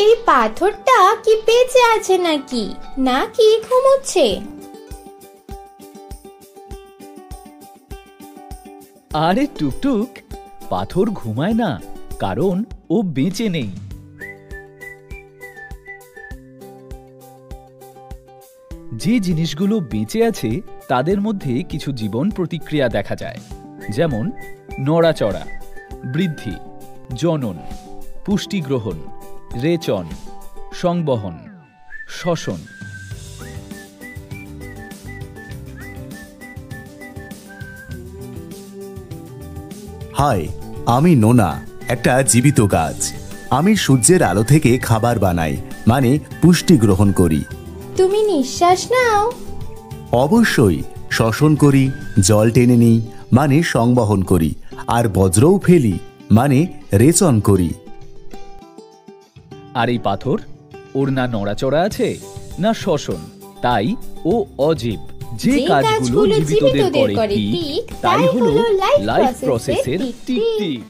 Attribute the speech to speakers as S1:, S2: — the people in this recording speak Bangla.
S1: এই পাথরটা কি বেঁচে আছে নাকি নাকি ঘুমোচ্ছে?
S2: আরে টুকটুক, পাথর ঘুমায় না, কারণ ও বেঁচে নেই। যে জিনিসগুলো বেঁচে আছে তাদের মধ্যে কিছু জীবন প্রতিক্রিয়া দেখা যায়, যেমন নড়াচড়া, বৃদ্ধি, জনন, পুষ্টিগ্রহণ, রেচন, সংবহন, শ্বসন।
S3: হাই, আমি নোনা, একটা জীবিত গাছ। আমি সূর্যের আলো থেকে খাবার বানাই, মানে পুষ্টি গ্রহণ করি।
S1: তুমি নিঃশ্বাস নাও?
S3: অবশ্যই, শ্বসন করি, জল টেনে নিই, মানে সংবহন করি, আর বজ্রও ফেলি, মানে রেচন করি।
S2: আর এই পাথর, ওর না নড়াচড়া আছে না শ্বসন, তাই ও অজীব। যে কাজগুলো জীবিতদের করে ঠিক, তাই হলো লাইফ প্রসেসের টিক টিক।